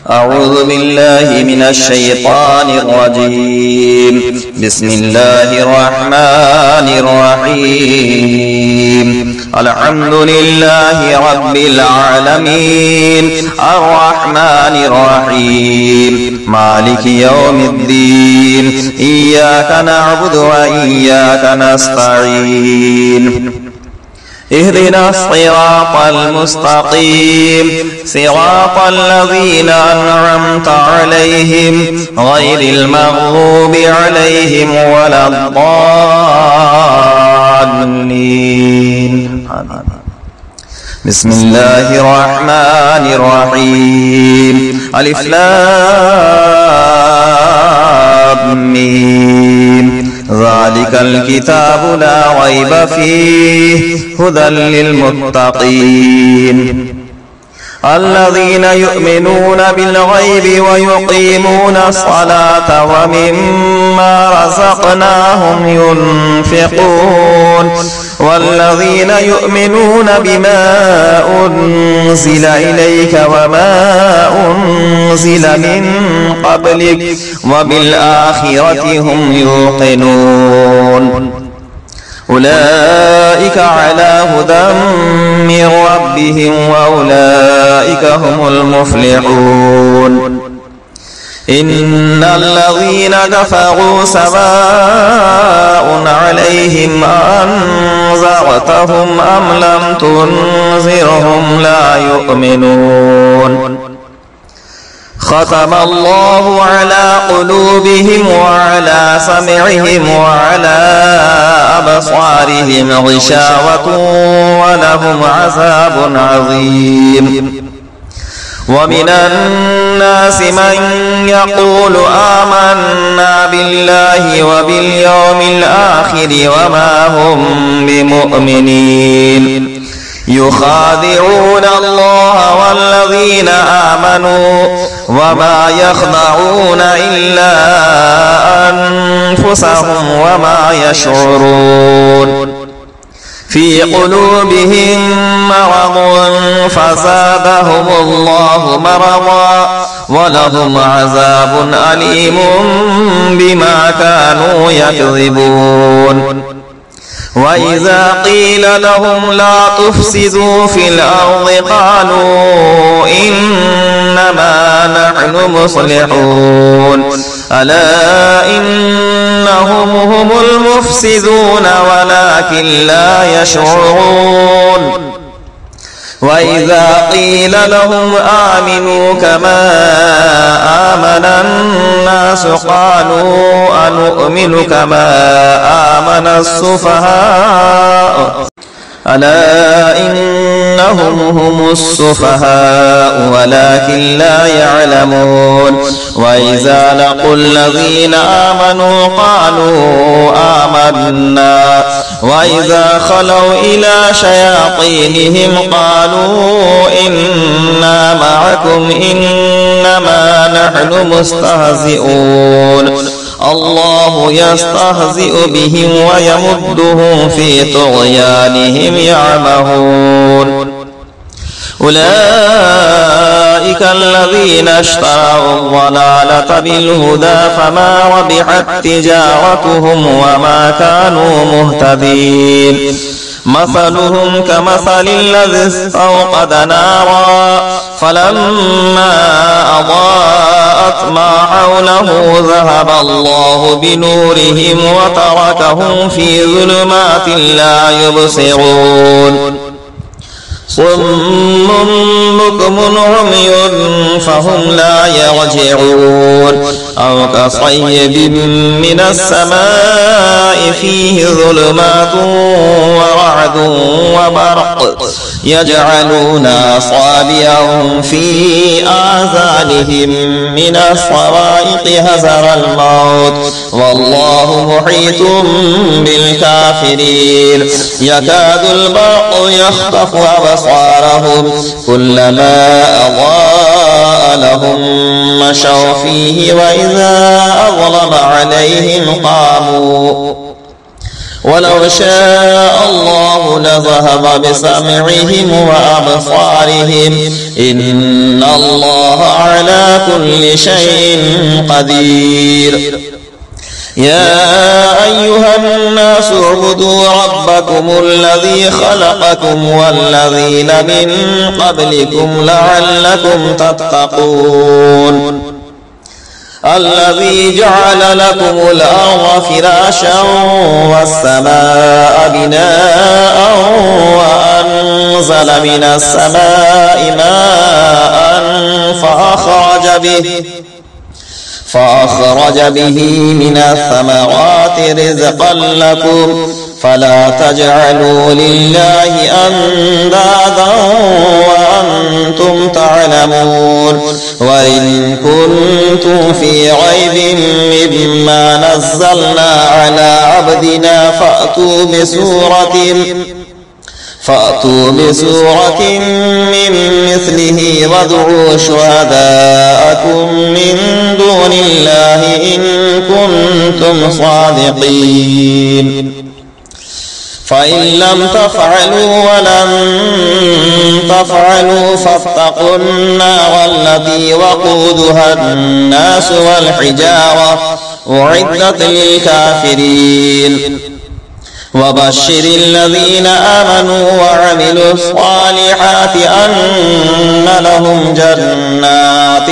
أعوذ بالله من الشيطان الرجيم. بسم الله الرحمن الرحيم. الحمد لله رب العالمين، الرحمن الرحيم، مالك يوم الدين، إياك نعبد وإياك نستعين. اهدنا الصراط المستقيم، صراط الذين أنعمت عليهم غير المغضوب عليهم ولا الضالين. بسم الله الرحمن الرحيم. ألف لام ميم. ذلك الكتاب لا ريب فيه هدى للمتقين الذين يؤمنون بالغيب ويقيمون الصلاة ومما رزقناهم ينفقون والذين يؤمنون بما أنزل إليك وما أنزل من قبلك وبالآخرة هم يوقنون أولئك على هدى من ربهم وأولئك هم المفلحون إن الذين كفروا سواء عليهم أنذرتهم أم لم تنذرهم لا يؤمنون ختم الله على قلوبهم وعلى سمعهم وعلى أبصارهم غشاوة ولهم عذاب عظيم ومن الناس من يقول آمنا بالله وباليوم الآخر وما هم بمؤمنين يخادعون الله والذين آمنوا وما يخدعون إلا أنفسهم وما يشعرون في قلوبهم مرض فزادهم الله مرضا ولهم عذاب أليم بما كانوا يكذبون وإذا قيل لهم لا تفسدوا في الأرض قالوا إنما نحن مصلحون ألا إنهم هم المفسدون ولكن لا يشعرون وإذا قيل لهم آمنوا كما آمن الناس قالوا أنؤمن كما آمن السفهاء ألا إنهم هم السفهاء ولكن لا يعلمون وإذا لقوا الذين آمنوا قالوا آمنا وإذا خلوا إلى شياطينهم قالوا إنا معكم إنما نحن مستهزئون الله يستهزئ بهم ويمدهم في طغيانهم يعمهون أولئك الذين اشتروا الضلالة بالهدى فما ربحت تجارتهم وما كانوا مهتدين مثلهم كمثل الذي استوقد نارا فلما أضاءت ما حوله ذهب الله بنورهم وتركهم في ظلمات لا يبصرون صم بكم عمي فهم لا يرجعون أو كصيب من السماء فيه ظلمات ورعد وبرق يجعلون أصابعهم في آذانهم من الصواعق حذر الموت والله محيط بالكافرين يكاد البرق يخطف أبصارهم كلما أضاء لهم مشوا فيه وإذا أظلم عليهم قاموا ولو شاء الله لذهب بسمعهم وأبصارهم إن الله على كل شيء قدير. يا أيها الناس اعبدوا ربكم الذي خلقكم والذين من قبلكم لعلكم تتقون الذي جعل لكم الأرض فراشا والسماء بناء وأنزل من السماء ماء فأخرج به من الثمرات رزقا لكم فلا تجعلوا لله أندادا وأنتم تعلمون. وإن كنتم في ريب مما نزلنا على عبدنا فأتوا بسورة من مثله وادعوا شهداءكم من دون الله إن كنتم صادقين. فإن لم تفعلوا ولن تفعلوا فاتقوا النار التي وقودها الناس والحجارة أعدت للكافرين. وبشر الذين آمنوا وعملوا الصالحات أن لهم جنات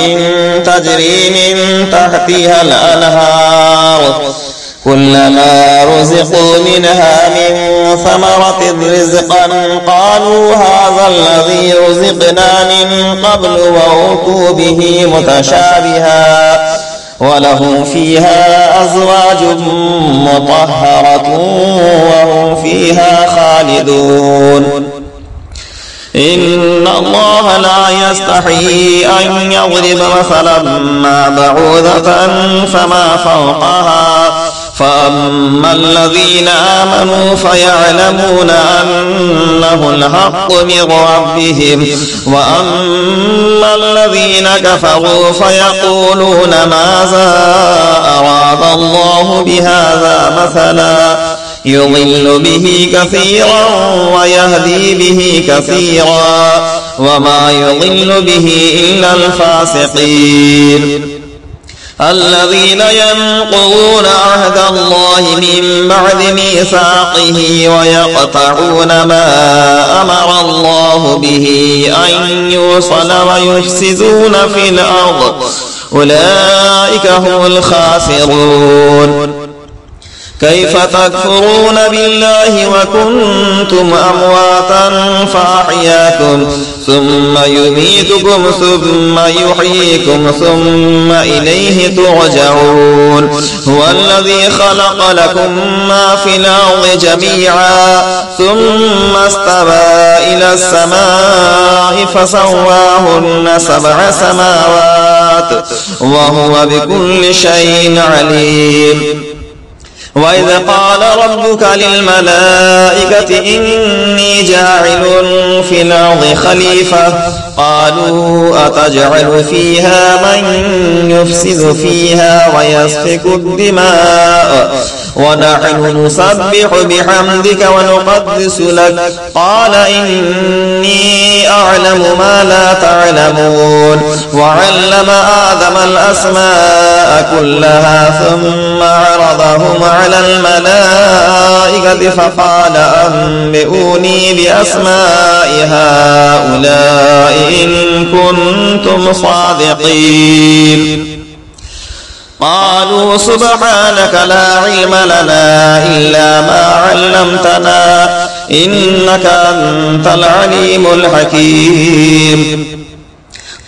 تجري من تحتها الأنهار كلما رزقوا منها من ثمرة رزقا قالوا هذا الذي رزقنا من قبل وأوتوا به متشابها ولهم فيها أزواج مطهرة وهم فيها خالدون. إن الله لا يستحيي أن يضرب مثلا ما بعوضة فما فوقها فأما الذين آمنوا فيعلمون أنه الحق من ربهم وأما الذين كفروا فيقولون ماذا أراد الله بهذا مثلا يضل به كثيرا ويهدي به كثيرا وما يضل به إلا الفاسقين الذين ينقضون عهد الله من بعد ميثاقه ويقطعون ما أمر الله به أن يوصل ويفسدون في الأرض أولئك هم الخاسرون. كيف تكفرون بالله وكنتم أمواتا فأحياكم ثم يميتكم ثم يحييكم ثم إليه ترجعون. هو الذي خلق لكم ما في الأرض جميعا ثم استوى إلى السماء فسواهن 7 سماوات وهو بكل شيء عليم. وإذ قال ربك للملائكة إني جاعل في الأرض خليفة قالوا أتجعل فيها من يفسد فيها ويسفك الدماء ونحن نسبح بحمدك ونقدس لك قال إني أعلم ما لا تعلمون. وعلم آدم الأسماء كلها ثم عرضهم على الملائكة فقال أنبئوني بأسماء هؤلاء إن كنتم صادقين. قالوا سبحانك لا علم لنا إلا ما علمتنا إنك أنت العليم الحكيم.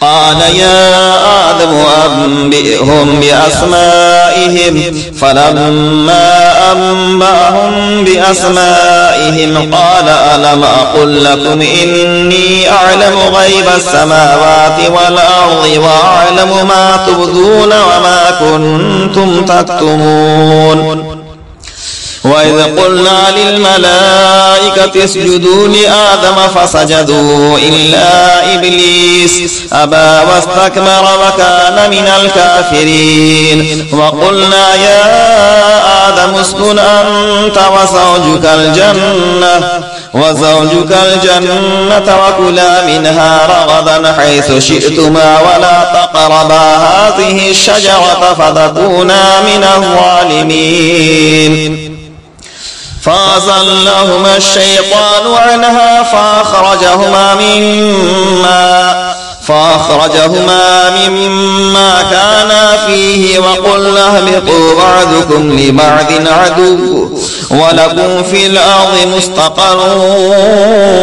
قال يا آدم أنبئهم بأسمائهم فلما أنبأهم بأسمائهم قال ألم أقل لكم إني أعلم غيب السماوات والأرض وأعلم ما تبدون وما كنتم تكتمون. وإذ قلنا للملائكة اسجدوا لآدم فسجدوا إلا إبليس أبى واستكبر وكان من الكافرين وقلنا يا آدم اسكن أنت وزوجك الجنة وكلا منها رغدا حيث شئتما ولا تقربا هذه الشجرة فتكونا من الظالمين فأزلهما الشيطان عنها فأخرجهما مما كانا فيه وقلنا اهبطوا بعضكم لبعض عدو ولكم في الأرض مستقر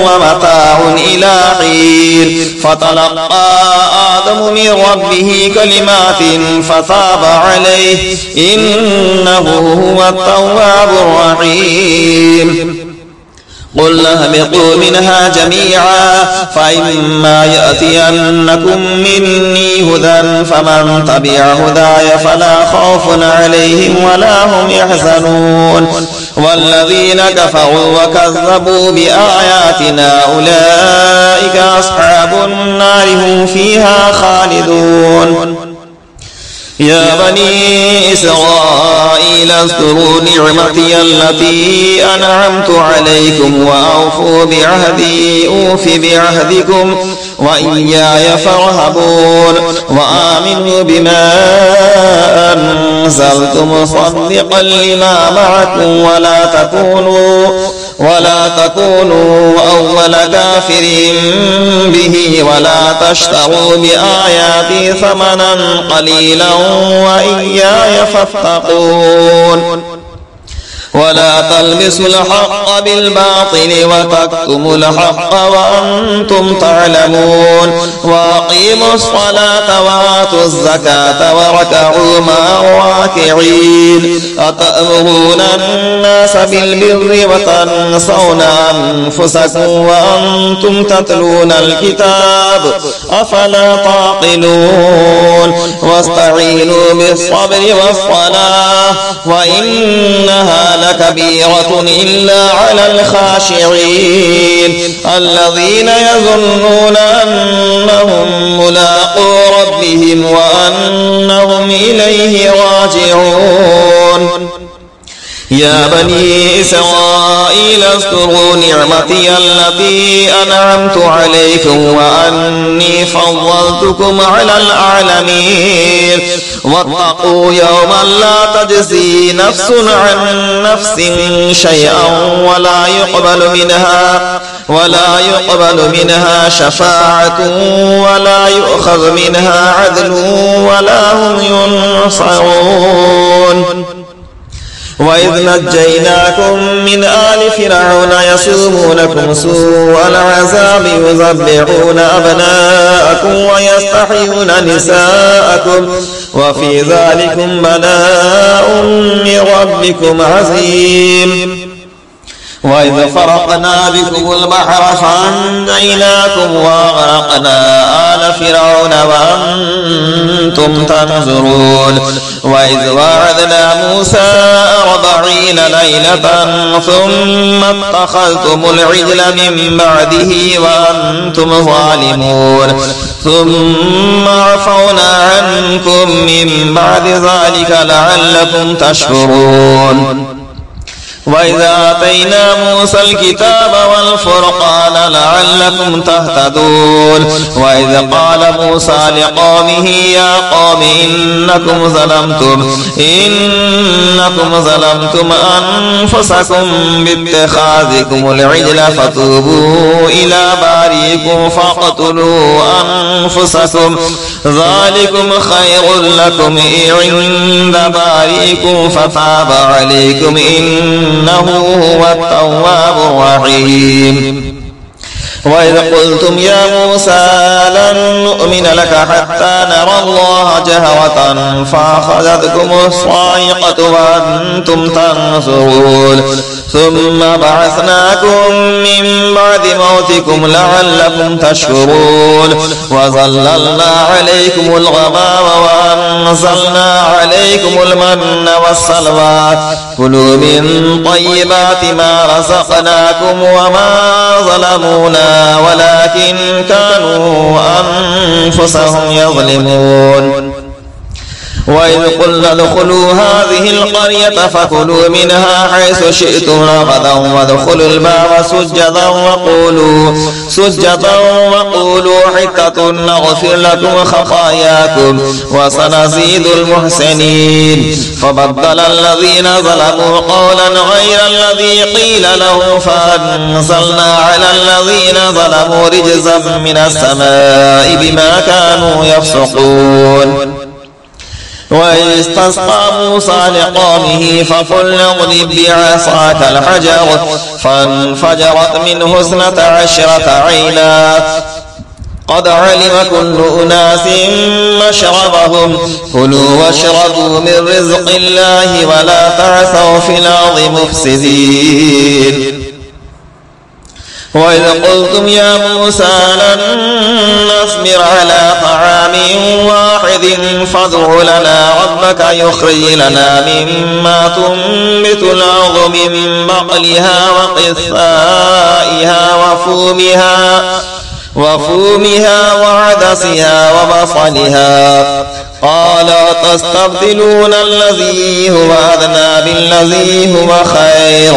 ومتاع إلى حين فتلقى آدم من ربه كلمات فتاب عليه إنه هو التواب الرحيم قلنا اهبطوا منها جميعا فإما يأتينكم مني هدى فمن تبع هداي فلا خوف عليهم ولا هم يحزنون والذين كفروا وكذبوا بآياتنا أولئك أصحاب النار هم فيها خالدون يا بني إسرائيل اذكروا نعمتي التي أنعمت عليكم وأوفوا بعهدي أوف بعهدكم وإياي فارهبون وآمنوا بما أنزلت مصدقا لما معكم ولا تكونوا أول كافر به ولا تشتروا بآياتي ثمنا قليلا وإياي فاتقون ولا تلبسوا الحق بالباطل وتكتموا الحق وأنتم تعلمون وأقيموا الصلاة وآتوا الزكاة واركعوا مع الراكعين أتأمرون الناس بالبر وتنسون أنفسكم وأنتم تتلون الكتاب أفلا تعقلون واستعينوا بالصبر والصلاة وإنها لكبيرة إلا على الخاشعين الذين يظنون أنهم ملاقو ربهم وأنهم إليه راجعون يا بني إسرائيل اذكروا نعمتي التي أنعمت عليكم وأني فضلتكم على العالمين واتقوا يوما لا تجزي نفس عن نفس شيئا ولا يقبل منها شفاعة ولا يؤخذ منها عدل ولا هم ينصرون وإذ نجيناكم من آل فرعون يسومونكم سوء العذاب يذبحون أبناءكم ويستحيون نساءكم وفي ذلكم بلاء من ربكم عظيم وإذ فرقنا بكم البحر فأنجيناكم وأغرقنا آل فرعون وأنتم تنظرون وإذ وعدنا موسى 40 ليلة ثم اتخذتم العجل من بعده وأنتم ظالمون ثم عفونا عنكم من بعد ذلك لعلكم تشكرون وإذا آتينا موسى الكتاب والفرقان لعلكم تهتدون وإذ قال موسى لقومه يا قوم إنكم ظلمتم أنفسكم باتخاذكم العجل فتوبوا إلى بارئكم فاقتلوا أنفسكم ذلكم خير لكم عند بارئكم فتاب عليكم إنه هو التواب الرحيم وإذ قلتم يا موسى لن نؤمن لك حتى نرى الله جهرة فأخذتكم الصاعقة وأنتم تنظرون ثم بعثناكم من بعد موتكم لعلكم تشكرون وظللنا عليكم الغمام وأنزلنا عليكم المن والسلوى كلوا من طيبات ما رزقناكم وما ظلمونا ولكن كانوا أنفسهم يظلمون وإذ قلنا ادخلوا هذه القرية فكلوا منها حيث شئتم رغدا وادخلوا الباب سجدا وقولوا حطة نغفر لكم خطاياكم وسنزيد المحسنين فبدل الذين ظلموا قولا غير الذي قيل لهم فأنزلنا على الذين ظلموا رجزا من السماء بما كانوا يفسقون وإذ استسقى موسى لقومه فقلنا اضرب بعصاك الحجر فانفجرت منه 12 عينا قد علم كل أناس مشربهم كلوا واشربوا من رزق الله ولا تعثوا في الأرض مفسدين وإذ قلتم يا موسى لن نصبر على طعام واحد فادع لنا ربك يخرج لنا مما تنبت الأرض من بقلها وقثائها وفومها وعدسها وبصلها قال تستبدلون الذي هو أدنى بالذي هو خير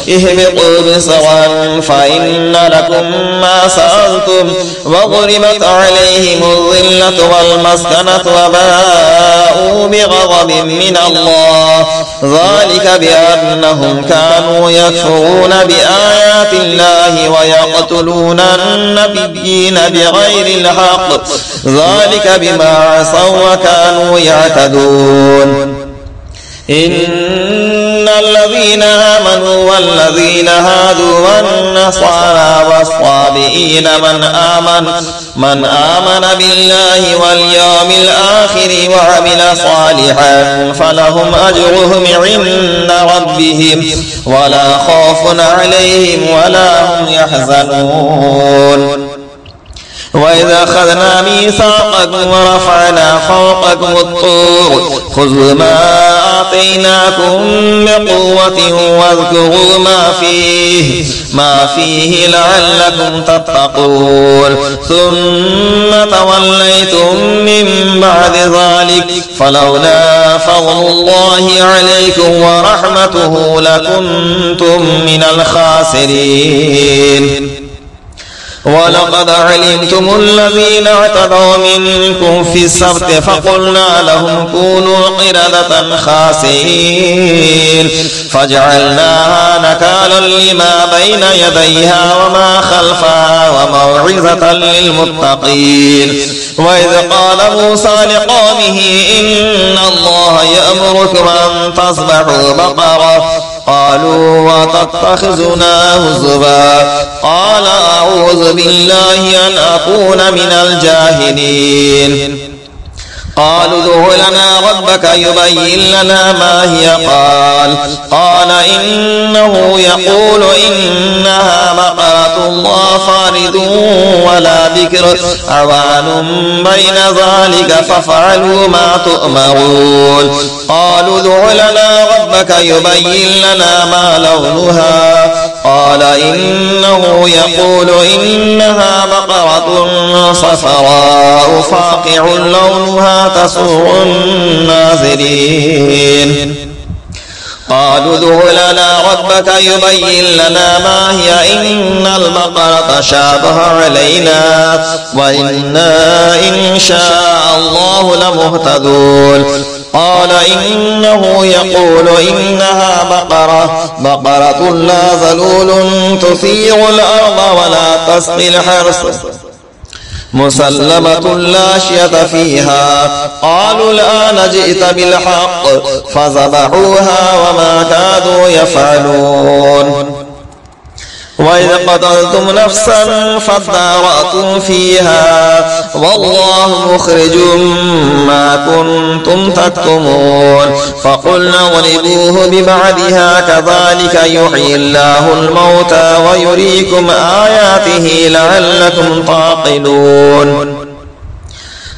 اهبطوا بسرا فإن لكم ما سألتم وضربت عليهم الذلة والمسكنة وباءوا بغضب من الله ذلك بأنهم كانوا يكفرون بآيات الله ويقتلون النبيين بغير الحق ذلك بما عصوا وكانوا يعتدون إن الذين آمنوا والذين هادوا والنصارى والصابئين من آمن بالله واليوم الآخر وعمل صالحا فلهم أجرهم عند ربهم ولا خوف عليهم ولا هم يحزنون وإذا أخذنا ميثاقكم ورفعنا فوقكم الطور خذوا ما آتيناكم بقوة واذكروا ما فيه لعلكم تتقون ثم توليتم من بعد ذلك فلولا فضل الله عليكم ورحمته لكنتم من الخاسرين ولقد علمتم الذين اعتدوا منكم في السبت فقلنا لهم كونوا قردة خاسئين فجعلناها نكالا لما بين يديها وما خلفها وموعظة للمتقين وإذ قال موسى لقومه إن الله يأمركم أن تذبحوا بقرة قالوا وتتخذنا هزوا قال أعوذ بالله أن أكون من الجاهلين قالوا ادع لنا ربك يبين لنا ما هي قال إنه يقول إنها بقرة لا فارض ولا بكر عوان بين ذلك فافعلوا ما تؤمرون قالوا ادع لنا ربك يبين لنا ما لونها قال إنه يقول إنها بقرة صفراء فاقع لونها تسر الناظرين قالوا ادع لنا ربك يبين لنا ما هي إن البقرة شابه علينا وإنا إن شاء الله لمهتدون قال إنه يقول إنها بقرة لا ذلول تثير الأرض ولا تسقي الحرث مسلمة لا شية فيها قالوا الآن جئت بالحق فذبحوها وما كادوا يفعلون وإذ قتلتم نفسا فادارأتم فيها والله مخرج ما كنتم تكتمون فقلنا اضربوه ببعضها كذلك يحيي الله الموتى ويريكم آياته لعلكم تعقلون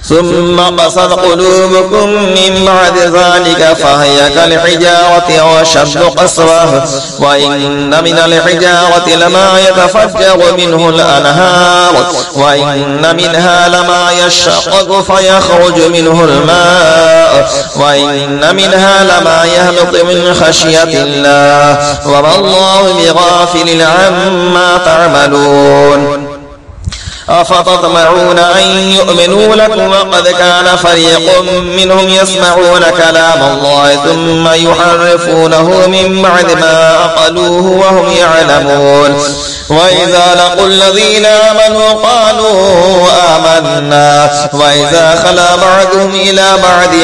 ثم قست قلوبكم من بعد ذلك فهي كالحجارة أو أشد قسوة وإن من الحجارة لما يتفجر منه الأنهار وإن منها لما يشقق فيخرج منه الماء وإن منها لما يهبط من خشية الله وما الله بغافل عما تعملون أفتطمعون أن يؤمنوا لكم وقد كان فريق منهم يسمعون كلام الله ثم يحرفونه من بعد ما عقلوه وهم يعلمون وإذا لقوا الذين آمنوا قالوا آمنا وإذا خلا بعضهم إلى بعض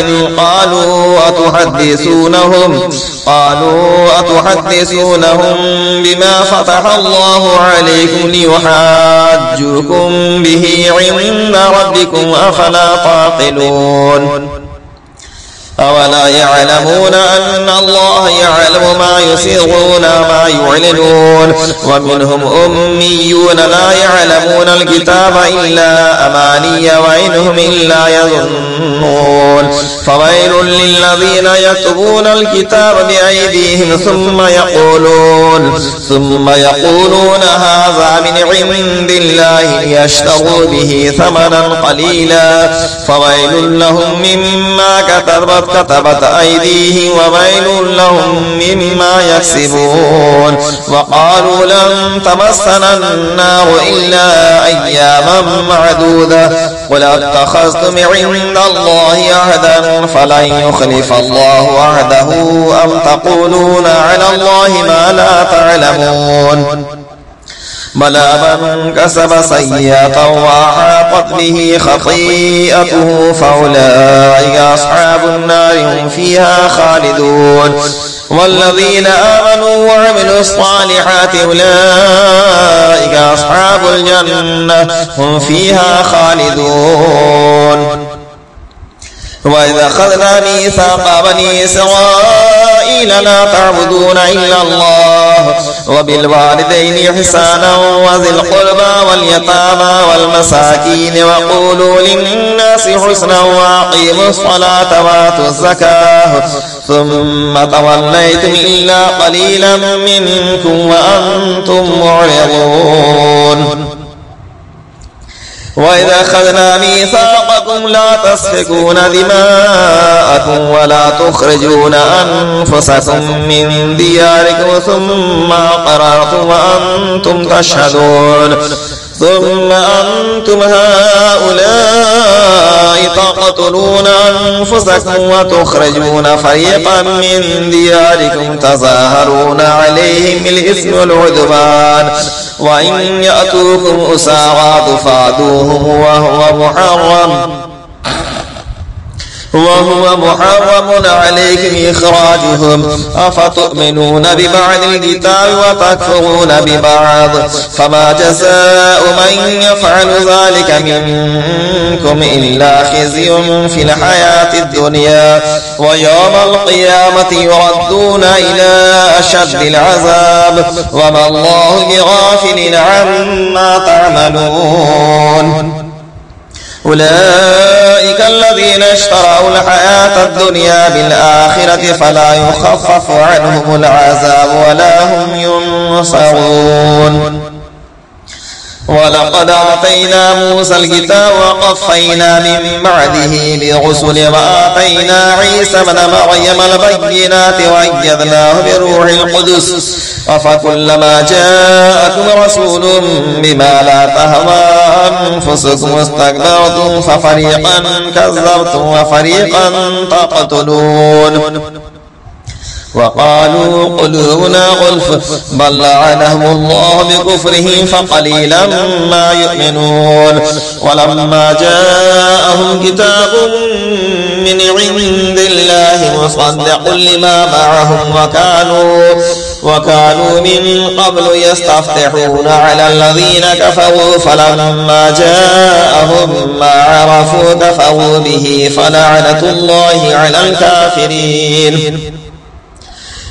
قالوا أتحدثونهم بما فتح الله عليكم ليحاجوكم به عند ربكم أفلا تعقلون أولا يعلمون أن الله يعلم ما يسرون ما يعلنون ومنهم أميون لا يعلمون الكتاب إلا أماني وإنهم إلا يظنون فويل للذين يكتبون الكتاب بأيديهم ثم يقولون هذا من عند الله ليشتروا به ثمنا قليلا فويل لهم مما كتبت أيديهم وويل لهم مما يكسبون وقالوا لن تمسنا النار إلا أياما معدودة قل اتخذتم عند الله عهدا فلن يخلف الله عهده أم تقولون على الله ما لا تعلمون بلى من كسب سيئة وأحاطت به خطيئته فأولئك أصحاب النار هم فيها خالدون والذين آمنوا وعملوا الصالحات أولئك أصحاب الجنة هم فيها خالدون وإذا أخذنا ميثاق بني إسرائيل لا تعبدون إلا الله وبالوالدين إحسانا وذي القربى واليتامى والمساكين وقولوا للناس حسنا وأقيموا الصلاة وآتوا الزكاة ثم توليتم إلا قليلا منكم وأنتم معرضون وإذا أخذنا ميثاقكم لا تسفكون دماءكم ولا تخرجون أنفسكم من دياركم ثم أقررتم وأنتم تشهدون ثم أنتم هؤلاء تقتلون أنفسكم وتخرجون فريقا من دياركم تظاهرون عليهم بالإثم والعدوان وإن يأتوكم أسارى تفادوهم وهو محرم عليكم إخراجهم أفتؤمنون ببعض الكتاب وتكفرون ببعض فما جزاء من يفعل ذلك منكم إلا خزي في الحياة الدنيا ويوم القيامة يردون إلى أشد العذاب وما الله بغافل عما تعملون أولئك الذين اشتروا الحياة الدنيا بالآخرة فلا يخفف عنهم العذاب ولا هم ينصرون ولقد آتينا موسى الكتاب وقفينا من بعده برسل وآتينا عيسى ابن مريم البينات وأيدناه بروح القدس أفكلما جاءكم رسول بما لا تهوى أنفسكم استكبرتم ففريقا كذبتم وفريقا تقتلون وقالوا قلوبنا غلف بل لعنهم الله بكفرهم فقليلا ما يؤمنون ولما جاءهم كتاب من عند الله مصدق لما معهم وكانوا من قبل يستفتحون على الذين كفروا فلما جاءهم ما عرفوا كفروا به فلعنة الله على الكافرين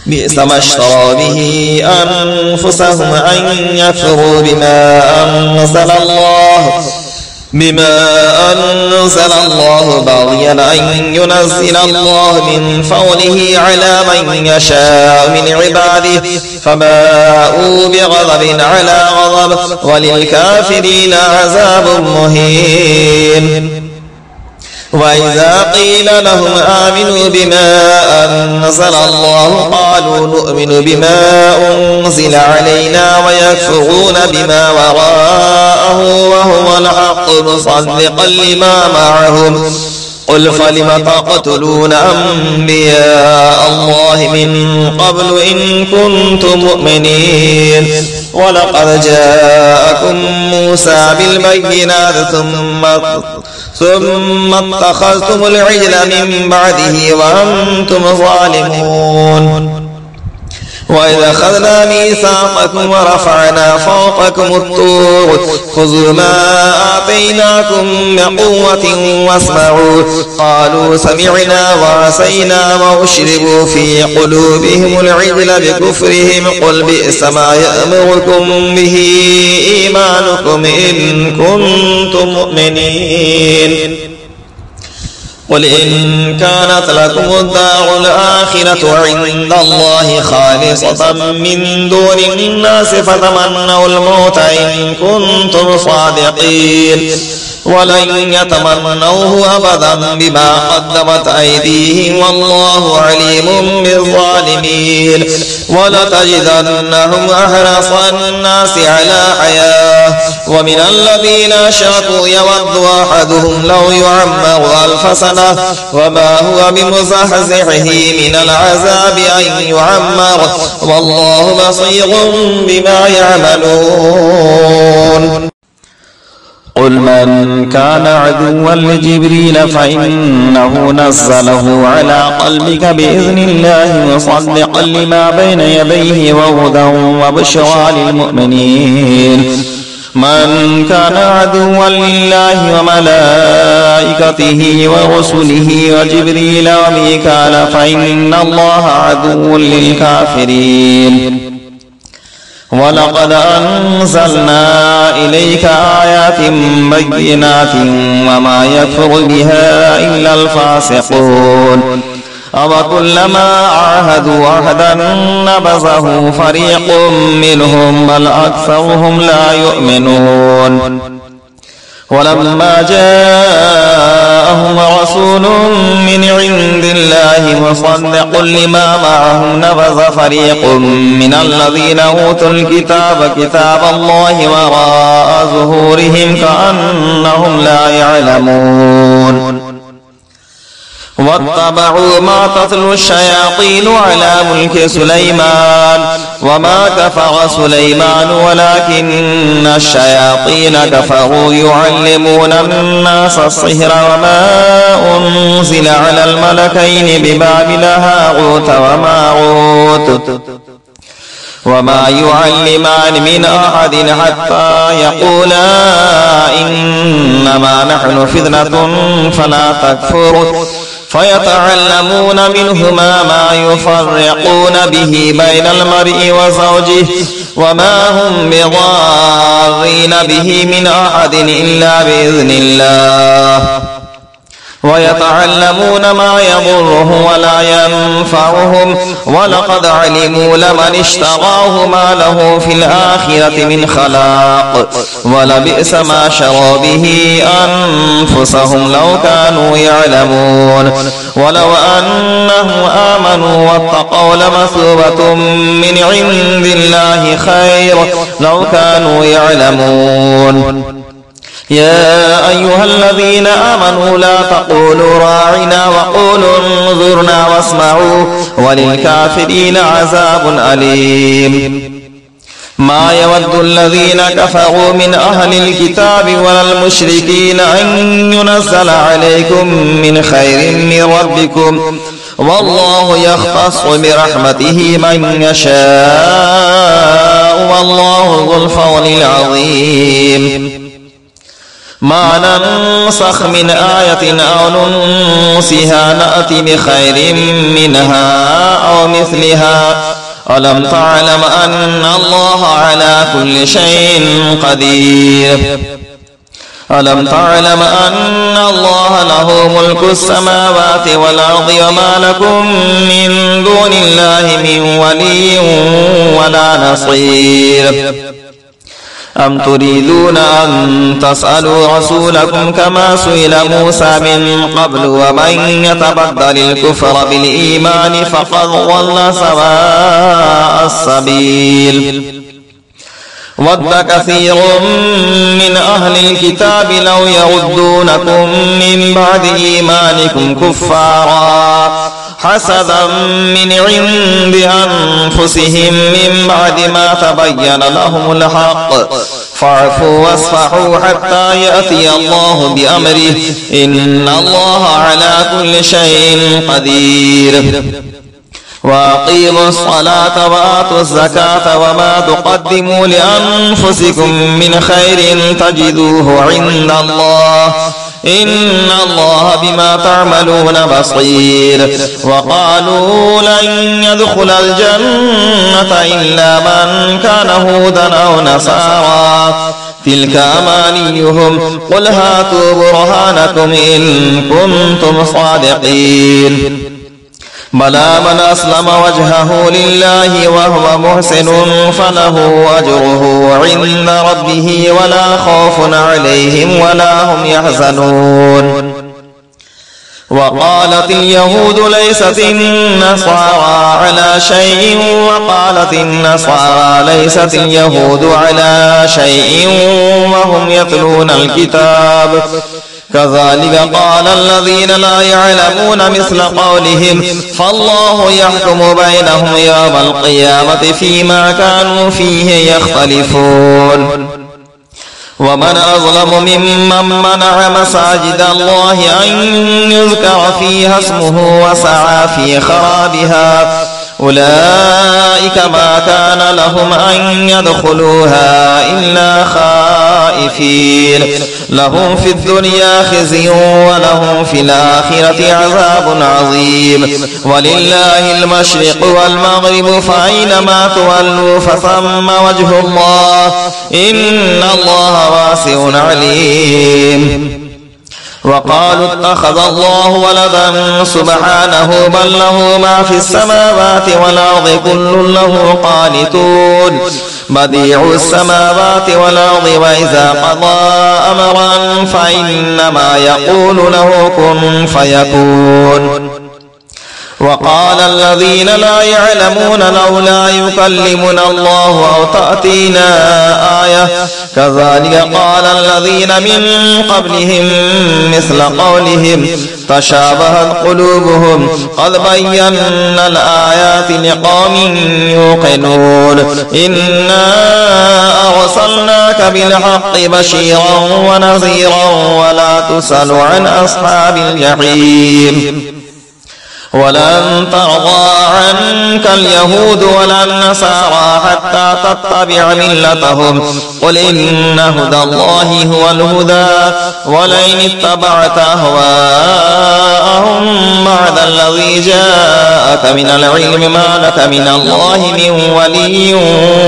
بئس ما اشتروا به أنفسهم أن يكفروا بما أنزل الله بغيا أن ينزل الله من فضله على من يشاء من عباده فباءوا بغضب على غضب وللكافرين عذاب مهين. وإذا قيل لهم آمنوا بما أنزل الله قالوا نؤمن بما أنزل علينا ويكفرون بما وراءه وهو الحق مصدقا لما معهم قل فلم تقتلون أنبياء الله من قبل إن كنتم مؤمنين ولقد جاءكم موسى بالبينات ثم اتخذتم العجل من بعده وأنتم ظالمون. وإذا أخذنا ميثاقكم ورفعنا فوقكم الطور خذوا ما آتيناكم بقوة واسمعوا قالوا سمعنا وعصينا وأشربوا في قلوبهم العجل بكفرهم قل بئس ما يأمركم به إيمانكم إن كنتم مؤمنين. قل إن كانت لكم الدار الآخرة عند الله خالصة من دون الناس فتمنوا الموت إن كنتم صادقين ولن يتمنوه أبدا بما قدمت أيديهم والله عليم بالظالمين. ولتجدنهم أحرص الناس على حياة ومن الذين أشركوا يود أحدهم لو يعمر 1000 سنة وما هو بمزحزحه من العذاب أن يعمر والله بصير بما يعملون. قل من كان عدوا لجبريل فإنه نزله على قلبك بإذن الله مصدقا لما بين يديه وهدى وبشرى للمؤمنين. من كان عدوا لله وملائكته ورسله وجبريل وميكال فإن الله عدو للكافرين. ولقد أنزلنا إليك آيات بينات وما يكفر بها إلا الفاسقون. أوكلما عاهدوا عهدا نبذه فريق منهم بل أكثرهم لا يؤمنون. ولما جاءهم رسول من عند الله مصدق لما معهم نبذ فريق من الذين أوتوا الكتاب كتاب الله وراء ظهورهم كأنهم لا يعلمون. واتبعوا ما تتلو الشياطين على ملك سليمان وما كفر سليمان ولكن الشياطين كفروا يعلمون الناس السحر وما أنزل على الملكين ببابل هاروت وماروت وما يعلمان من أحد حتى يقولا إنما نحن فتنة فلا تكفر فيتعلمون منهما ما يفرقون به بين المرء وزوجه وما هم بضارين به من أحد إلا بإذن الله ويتعلمون ما يضرهم ولا ينفعهم ولقد علموا لمن اشتراه ما له في الآخرة من خلاق ولبئس ما شروا به أنفسهم لو كانوا يعلمون. ولو أنهم آمنوا واتقوا لمثوبة من عند الله خير لو كانوا يعلمون. يا أيها الذين آمنوا لا تقولوا راعنا وقولوا انظرنا واسمعوا وللكافرين عذاب أليم. ما يود الذين كفروا من أهل الكتاب ولا المشركين أن ينزل عليكم من خير من ربكم والله يختص برحمته من يشاء والله ذو الفضل العظيم ما ننسخ من آية أو ننسها نأتي بخير منها أو مثلها ألم تعلم أن الله على كل شيء قدير ألم تعلم أن الله له ملك السماوات والأرض وما لكم من دون الله من ولي ولا نصير أم تريدون أن تسألوا رسولكم كما سئل موسى من قبل ومن يتبدل الكفر بالإيمان فقد ضل سواء السبيل ود كثير من أهل الكتاب لو يردونكم من بعد إيمانكم كفارا حسدا من عند أنفسهم من بعد ما تبين لهم الحق فاعفوا واصفحوا حتى يأتي الله بأمره إن الله على كل شيء قدير وأقيموا الصلاة وآتوا الزكاة وما تقدموا لأنفسكم من خير تجدوه عند الله إن الله بما تعملون بصير وقالوا لن يدخل الجنة إلا من كان هودا أو نصارى تلك أمانيهم قل هاتوا برهانكم إن كنتم صادقين بلى من أسلم وجهه لله وهو محسن فله أجره عند ربه ولا خوف عليهم ولا هم يحزنون وقالت اليهود ليست النصارى على شيء وقالت النصارى ليست اليهود على شيء وهم يتلون الكتاب كذلك قال الذين لا يعلمون مثل قولهم فالله يحكم بينهم يوم القيامة فيما كانوا فيه يختلفون ومن أظلم ممن منع مساجد الله أن يذكر فيها اسمه وسعى في خرابها أولئك ما كان لهم أن يدخلوها إلا خائفين لهم في الدنيا خزي ولهم في الآخرة عذاب عظيم ولله المشرق والمغرب فأينما تولوا فثم وجه الله إن الله واسع عليم وقالوا اتخذ الله ولدا سبحانه بل له ما في السماوات والأرض كل له قانتون بديع السماوات والأرض وإذا قضى أمرا فإنما يقول له كن فيكون وقال الذين لا يعلمون لولا يكلمنا الله أو تأتينا آية كذلك قال الذين من قبلهم مثل قولهم تشابهت قلوبهم قد بينا الآيات لقوم يوقنون إنا أرسلناك بالحق بشيرا ونذيرا ولا تسأل عن أصحاب الجحيم ولن ترضى عنك اليهود ولا النصارى حتى تتبع ملتهم قل إن هدى الله هو الهدى ولئن اتبعت أهواءهم بعد الذي جاءك من العلم ما لك من الله من ولي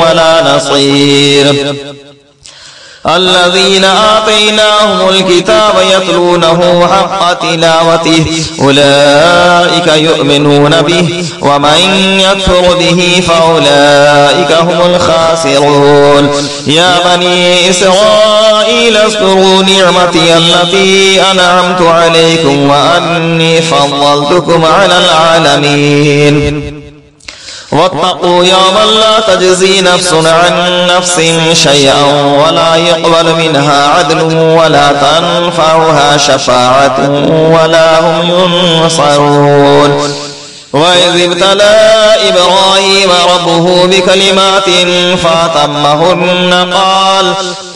ولا نصير الذين آتيناهم الكتاب يتلونه حق تلاوته أولئك يؤمنون به ومن يكفر به فأولئك هم الخاسرون يا بني إسرائيل اذكروا نعمتي التي أنعمت عليكم وأني فضلتكم على العالمين واتقوا يوما لا تجزي نفس عن نفس شيئا ولا يقبل منها عدل ولا تنفعها شفاعة ولا هم ينصرون وإذ ابتلى إبراهيم ربه بكلمات فأتمهن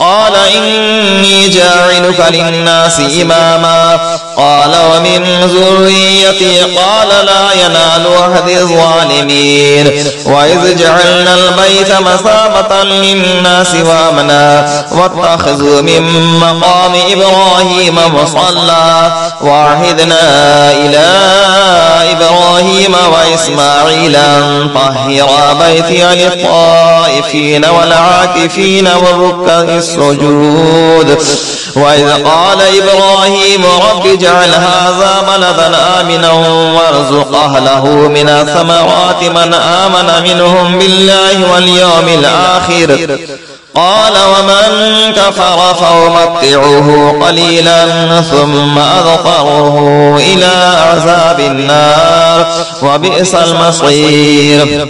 قال إني جاعلك للناس إماما قال ومن ذريتي قال لا ينال عهد الظالمين وإذ جعلنا البيت مثابة للناس وأمنا واتخذوا من مقام إبراهيم مصلى وعهدنا إلى إبراهيم وإسماعيل أن طهرا بيتي للطائفين والعاكفين والركع السجود وإذ قال إبراهيم رب اجعل هذا بلدا آمنا وارزق أهله من الثمرات من آمن منهم بالله واليوم الآخر قال ومن كفر فأمتعه قليلا ثم أضطره إلى عذاب النار وبئس المصير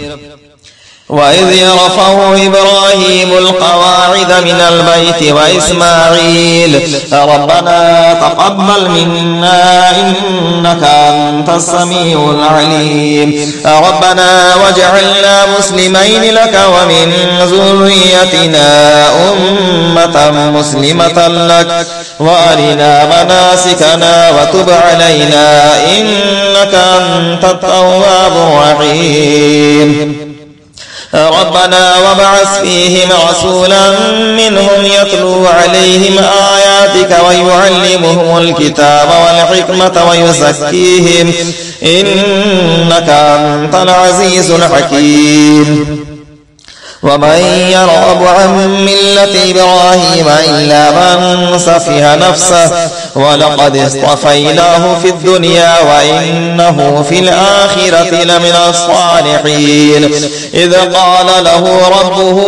وإذ يرفع إبراهيم القواعد من البيت وإسماعيل ربنا تقبل منا إنك أنت السميع العليم ربنا واجعلنا مسلمين لك ومن ذريتنا أمة مسلمة لك وأرنا مناسكنا وتب علينا إنك أنت التواب الرحيم ربنا وابعث فيهم رسولا منهم يتلو عليهم آياتك ويعلمهم الكتاب والحكمة ويزكيهم إنك أنت العزيز الحكيم ومن يرغب عن ملة إبراهيم إلا من سفه نفسه ولقد اصطفيناه في الدنيا وإنه في الآخرة لمن الصالحين إذ قال له ربه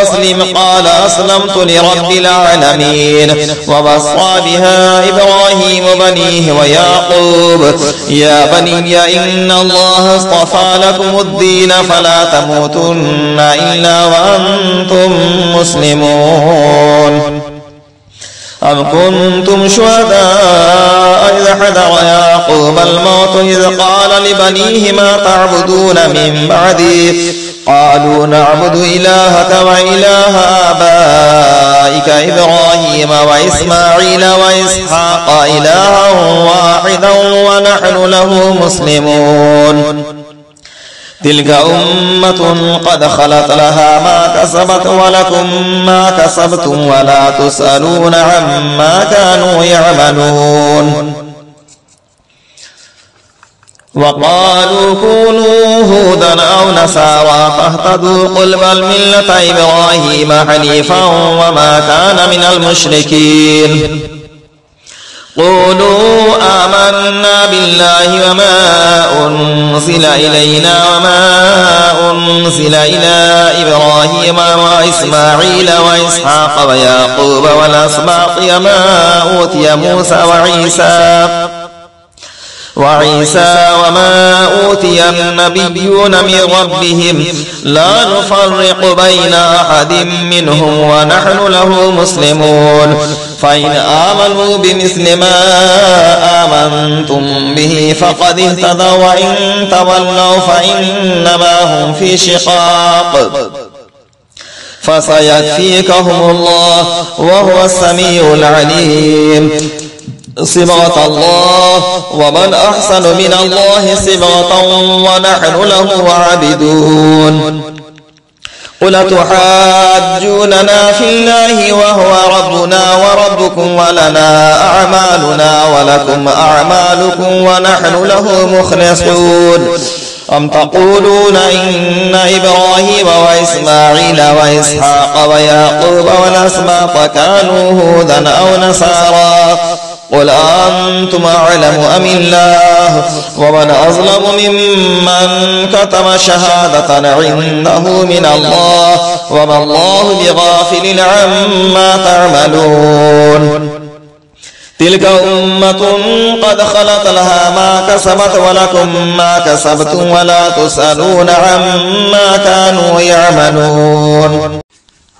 أسلم قال أسلمت لرب العالمين ووصى بها إبراهيم بنيه ويعقوب يا بني إن الله اصطفى لكم الدين فلا تموتن إلا وأنتم مسلمون أم كنتم شهداء إذ حضر يعقوب الموت إذ قال لبنيه ما تعبدون من بعدي قالوا نعبد إلهك وإله آبائك إبراهيم وإسماعيل وإسحاق إلها واحدا ونحن له مسلمون تلك أمة قد خلت لها ما كسبت ولكم ما كسبتم ولا تسألون عما كانوا يعملون وقالوا كونوا هودا أو نصارى فاهتدوا قل بل ملة إبراهيم حنيفا وما كان من المشركين قولوا آمنا بالله وما أنزل إلينا وما أنزل إلى إبراهيم وإسماعيل وإسحاق ويعقوب والأسباط وما أوتي موسى وعيسى وما أوتي النبيون من ربهم لا نفرق بين أحد منهم ونحن له مسلمون فإن آمنوا بمثل ما آمنتم به فقد اهتدوا وإن تولوا فإنما هم في شقاق فسيكفيكهم الله وهو السميع العليم صبغة الله ومن أحسن من الله صبغة ونحن له عابدون قل تحاجوننا في الله وهو ربنا وربكم ولنا أعمالنا ولكم أعمالكم ونحن له مخلصون أم تقولون إن إبراهيم وإسماعيل وإسحاق ويعقوب والأسباط كانوا هودا أو نصارى قل أنتم أعلم أم الله ومن أظلم ممن كتم شهادة عنده من الله وما الله بغافل عما تعملون تلك أمة قد خلت لها ما كسبت ولكم ما كسبتم ولا تسألون عما كانوا يعملون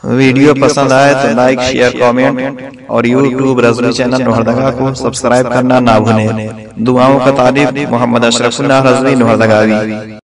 वीडियो पसंद आए तो लाइक शेयर कमेंट और यूट्यूब रज़वी चैनल लोहरदगा को सब्सक्राइब करना ना भूलें। दुआओं का तालिब मोहम्मद अशरफुल्लाह रज़वी लोहरदगावी।